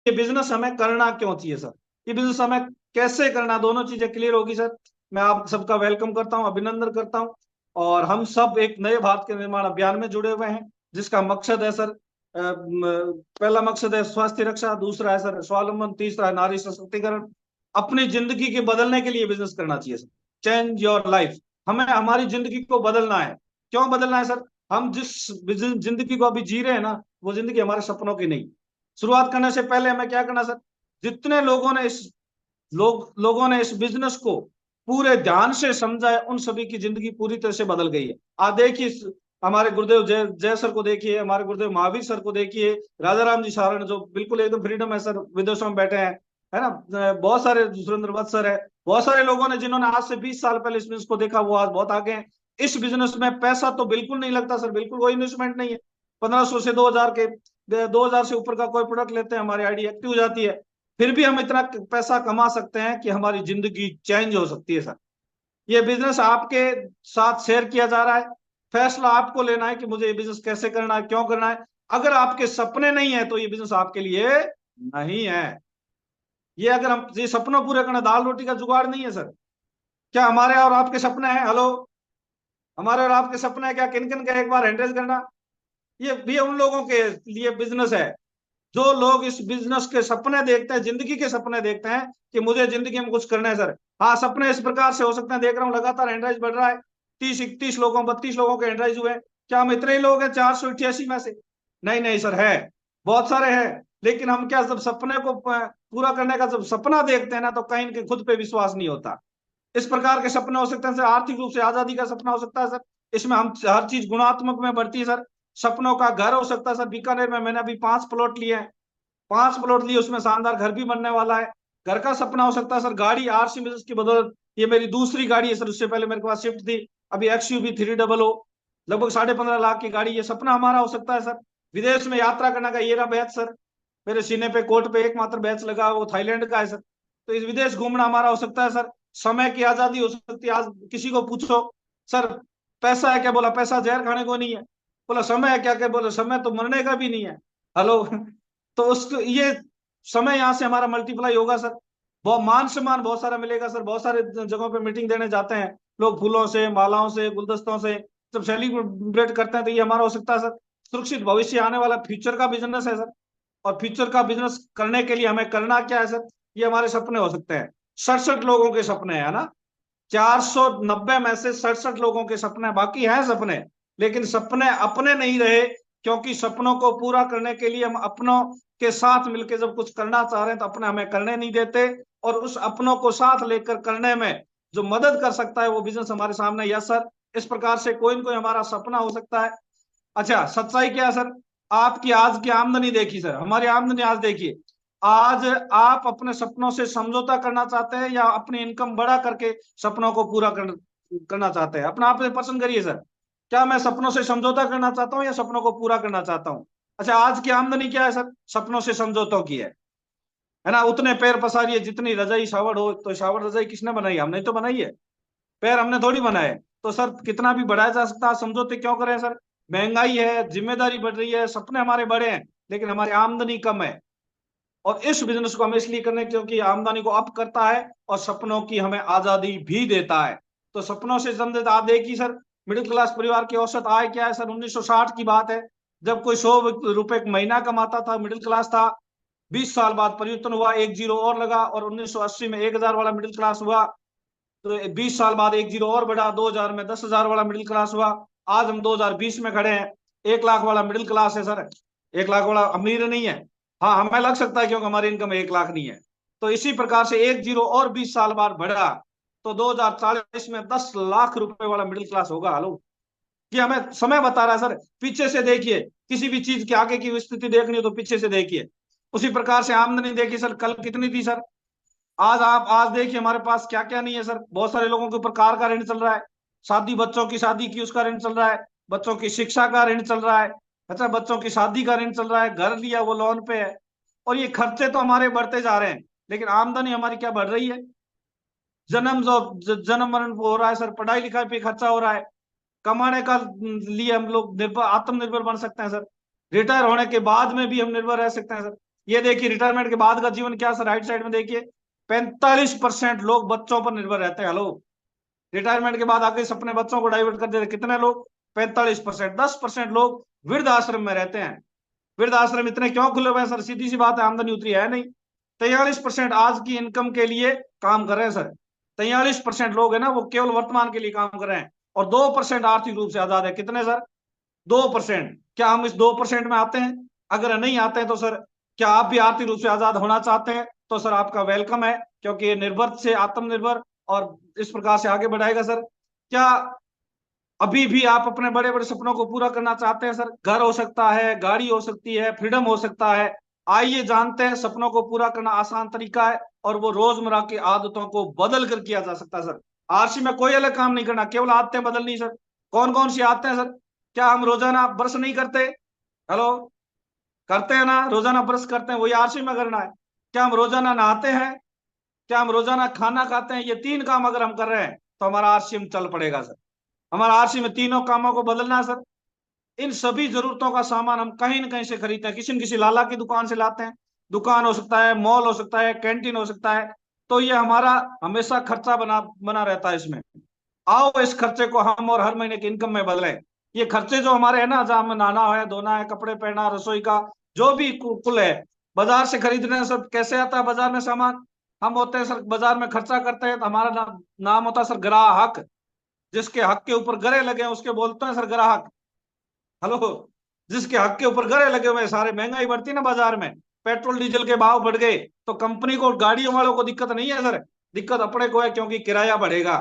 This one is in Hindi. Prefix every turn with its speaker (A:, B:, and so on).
A: ये बिजनेस हमें करना क्यों चाहिए सर, ये बिजनेस हमें कैसे करना, दोनों चीजें क्लियर होगी सर। मैं आप सबका वेलकम करता हूँ, अभिनंदन करता हूँ। और हम सब एक नए भारत के निर्माण अभियान में जुड़े हुए हैं, जिसका मकसद है सर, पहला मकसद है स्वास्थ्य रक्षा, दूसरा है सर स्वावलंबन, तीसरा है नारी सशक्तिकरण। अपनी जिंदगी के बदलने के लिए बिजनेस करना चाहिए सर। Change your life. हमें हमारी जिंदगी को बदलना है। क्यों बदलना है सर? हम जिस जिंदगी को अभी जी रहे हैं ना, वो जिंदगी हमारे सपनों की नहीं। शुरुआत करने से पहले हमें क्या करना सर, जितने लोगों ने इस बिजनेस को पूरे ध्यान से समझा है, उन सभी की जिंदगी पूरी तरह से बदल गई है। आप देखिए, हमारे गुरुदेव जय जय सर को देखिए, हमारे गुरुदेव महावीर सर को देखिए, राजा राम जी सारण जो बिल्कुल एकदम फ्रीडम है सर, विदेशों में बैठे हैं, है ना। बहुत सारे सुरेंद्र वत्स सर है, बहुत सारे लोगों ने जिन्होंने आज से 20 साल पहले इस बिजनेस को देखा, वो आज बहुत आगे हैं। इस बिजनेस में पैसा तो बिल्कुल नहीं लगता सर, बिल्कुल कोई इन्वेस्टमेंट नहीं है। 1500 से 2000 के, 2000 से ऊपर का कोई प्रोडक्ट लेते हैं, हमारी आईडी एक्टिव हो जाती है। फिर भी हम इतना पैसा कमा सकते हैं कि हमारी जिंदगी चेंज हो सकती है सर। ये बिजनेस आपके साथ शेयर किया जा रहा है। फैसला आपको लेना है कि मुझे ये बिजनेस कैसे करना है, क्यों करना है। अगर आपके सपने नहीं है तो ये बिजनेस आपके लिए नहीं है। ये अगर हम ये सपनों पूरे करना, दाल रोटी का जुगाड़ नहीं है सर। क्या हमारे और आपके सपने हैं? हेलो, हमारे और आपके सपने हैं क्या? किन किन का एक बार हैंड रेज करना। ये उन लोगों के लिए बिजनेस है जो लोग इस बिजनेस के सपने देखते हैं, जिंदगी के सपने देखते हैं कि मुझे जिंदगी में कुछ करना है सर। हाँ, सपने इस प्रकार से हो सकते हैं, देख रहा हूँ लगातार हैंडराइज बढ़ रहा है। 30 31 लोगों, 32 लोगों के हैंडराइज हुए हैं। क्या हम इतने ही लोग हैं 488 में से? नहीं नहीं सर, है, बहुत सारे हैं। लेकिन हम क्या, जब सपने को पूरा करने का जब सपना देखते हैं ना, तो कहीं इनके खुद पे विश्वास नहीं होता। इस प्रकार के सपने हो सकते हैं सर, आर्थिक रूप से आजादी का सपना हो सकता है सर। इसमें हम हर चीज गुणात्मक में बढ़ती है सर। सपनों का घर हो सकता है सर, बीकानेर में मैंने अभी 5 प्लॉट लिए हैं। 5 प्लॉट लिए, उसमें शानदार घर भी बनने वाला है। घर का सपना हो सकता है सर, गाड़ी आरसी बिजनेस की बदौलत, ये मेरी दूसरी गाड़ी है सर, उससे पहले मेरे पास स्विफ्ट थी, अभी XUV 300, लगभग 15.5 लाख की गाड़ी। ये सपना हमारा हो सकता है सर। विदेश में यात्रा करने का ये रहा बैच सर, मेरे सीने पे कोट पे एकमात्र बैच लगा, वो थाईलैंड का है सर। तो इस विदेश घूमना हमारा हो सकता है सर। समय की आजादी हो सकती है। आज किसी को पूछो सर, पैसा है क्या? बोला पैसा जहर खाने को नहीं है। बोला समय है क्या? क्या बोला समय तो मरने का भी नहीं है। हेलो तो उसको ये समय यहाँ से हमारा मल्टीप्लाई होगा सर। बहुत मान सम्मान बहुत सारा मिलेगा सर। बहुत सारे जगहों पे मीटिंग देने जाते हैं लोग, फूलों से, मालाओं से, गुलदस्तों से जब सेलिब्रेट करते हैं, तो ये हमारा हो सकता है सर। सुरक्षित भविष्य आने वाला फ्यूचर का बिजनेस है सर। और फ्यूचर का बिजनेस करने के लिए हमें करना क्या है सर? ये हमारे सपने हो सकते हैं। 67 लोगों के सपने हैं ना, 490 में से 67 लोगों के सपने, बाकी हैं सपने, लेकिन सपने अपने नहीं रहे। क्योंकि सपनों को पूरा करने के लिए हम अपनों के साथ मिलकर जब कुछ करना चाह रहे हैं, तो अपने हमें करने नहीं देते। और उस अपनों को साथ लेकर करने में जो मदद कर सकता है, वो बिजनेस हमारे सामने। यस सर, इस प्रकार से कोई ना कोई हमारा सपना हो सकता है। अच्छा, सच्चाई क्या है सर? आपकी आज की आमदनी देखी सर, हमारी आमदनी आज देखिए। आज आप अपने सपनों से समझौता करना चाहते हैं या अपनी इनकम बढ़ा करके सपनों को करना चाहते हैं? अपना आप पसंद करिए सर। क्या मैं सपनों से समझौता करना चाहता हूँ या सपनों को पूरा करना चाहता हूँ? अच्छा, आज की आमदनी क्या है सर? सपनों से समझौतों की है ना। उतने पैर पसारिए जितनी रजाई शावड़ हो। तो शावड़ रजाई किसने बनाई? हमने तो बनाई है। पैर हमने थोड़ी बनाए। तो सर कितना भी बढ़ाया जा सकता है, समझौते क्यों करें सर? महंगाई है, जिम्मेदारी बढ़ रही है, सपने हमारे बड़े हैं, लेकिन हमारी आमदनी कम है। और इस बिजनेस को हम इसलिए करने, क्योंकि आमदनी को अप करता है और सपनों की हमें आजादी भी देता है। तो सपनों से संबंधित आप देखिए सर, मिडिल क्लास परिवार की औसत आय क्या है सर? 1960 की बात है, जब कोई 100 रुपए महीना कमाता था, मिडिल क्लास था। 20 साल बाद परिवर्तन हुआ, एक जीरो और लगा, और 1980 में 1000 वाला मिडिल क्लास हुआ। तो 20 साल बाद एक जीरो और बढ़ा, 2000 में 10,000 वाला मिडिल क्लास हुआ। आज हम 2020 में खड़े हैं, 1 लाख वाला मिडिल क्लास है सर। 1 लाख वाला अमीर नहीं है। हाँ, हमें लग सकता है क्योंकि हमारी इनकम 1 लाख नहीं है। तो इसी प्रकार से एक जीरो और 20 साल बाद बढ़ा, तो 2040 में 10 लाख रुपए वाला मिडिल क्लास होगा। हेलो, ये हमें समय बता रहा है सर। पीछे से देखिए, किसी भी चीज के आगे की स्थिति देखनी हो तो पीछे से देखिए। उसी प्रकार से आमदनी देखिए सर, कल कितनी थी सर? आज देखिए हमारे पास क्या क्या नहीं है सर। बहुत सारे लोगों के ऊपर कार का ऋण चल रहा है, शादी, बच्चों की शादी की उसका ऋण चल रहा है, बच्चों की शिक्षा का ऋण चल रहा है। अच्छा, बच्चों की शादी का ऋण चल रहा है, घर लिया वो लोन पे है। और ये खर्चे तो हमारे बढ़ते जा रहे हैं, लेकिन आमदनी हमारी क्या बढ़ रही है? जन्म मरण हो रहा है सर, पढ़ाई लिखाई पे खर्चा हो रहा है। कमाने का लिए हम लोग निर्भर, आत्मनिर्भर बन सकते हैं सर। रिटायर होने के बाद में भी हम निर्भर रह सकते हैं सर। ये देखिए रिटायरमेंट के बाद का जीवन क्या सर, राइट साइड में देखिए 45% लोग बच्चों पर निर्भर रहते हैं। हेलो, रिटायरमेंट के बाद आके अपने बच्चों को डाइवर्ट कर देते कितने लोग, 45%। 10% लोग वृद्ध आश्रम में रहते हैं। वृद्ध आश्रम इतने क्यों खुले हुए हैं सर, सीधी सी बात है, आमदनी उतरी है नहीं। 43% आज की इनकम के लिए काम कर रहे हैं सर। 43% लोग है ना, वो केवल वर्तमान के लिए काम कर रहे हैं। और 2% आर्थिक रूप से आजाद है। कितने सर, 2%। क्या हम इस 2% में आते हैं? अगर नहीं आते हैं तो सर, क्या आप भी आर्थिक रूप से आजाद होना चाहते हैं? तो सर आपका वेलकम है, क्योंकि ये निर्भर से आत्मनिर्भर और इस प्रकार से आगे बढ़ाएगा सर। क्या अभी भी आप अपने बड़े बड़े सपनों को पूरा करना चाहते हैं सर? घर हो सकता है, गाड़ी हो सकती है, फ्रीडम हो सकता है। आइए जानते हैं, सपनों को पूरा करना आसान तरीका है और वो रोजमर्रा की आदतों को बदल कर किया जा सकता है सर। आरसी में कोई अलग काम नहीं करना, केवल आदतें बदलनी सर। कौन कौन सी आदतें हैं सर? क्या हम रोजाना ब्रश नहीं करते? हेलो, करते हैं ना, रोजाना ब्रश करते हैं, वही आरसी में करना है। क्या हम रोजाना नहाते हैं? क्या हम रोजाना खाना खाते हैं? ये 3 काम अगर हम कर रहे हैं तो हमारा आरसी में चल पड़ेगा सर। हमारा आरसी में तीनों कामों को बदलना है सर। इन सभी जरूरतों का सामान हम कहीं ना कहीं से खरीदते हैं, किसी न किसी लाला की दुकान से लाते हैं। दुकान हो सकता है, मॉल हो सकता है, कैंटीन हो सकता है। तो ये हमारा हमेशा खर्चा बना बना रहता है इसमें। आओ इस खर्चे को हम और हर महीने की इनकम में बदलें। ये खर्चे जो हमारे है ना, जहाँ हमें नहाना है, धोना है, कपड़े पहनना, रसोई का जो भी कुल है, बाजार से खरीदने हैं सब। कैसे आता है बाजार में सामान? हम होते हैं सर, बाजार में खर्चा करते हैं तो हमारा नाम होता है सर ग्राहक। जिसके हक के ऊपर गरे लगे हैं उसके बोलते हैं सर ग्राहक। हेलो, जिसके हक के ऊपर गरे लगे हुए हैं, सारे महंगाई बढ़ती ना बाजार में, पेट्रोल डीजल के भाव बढ़ गए, तो कंपनी को, गाड़ियों वालों को दिक्कत नहीं है सर, दिक्कत अपने को है, क्योंकि किराया बढ़ेगा।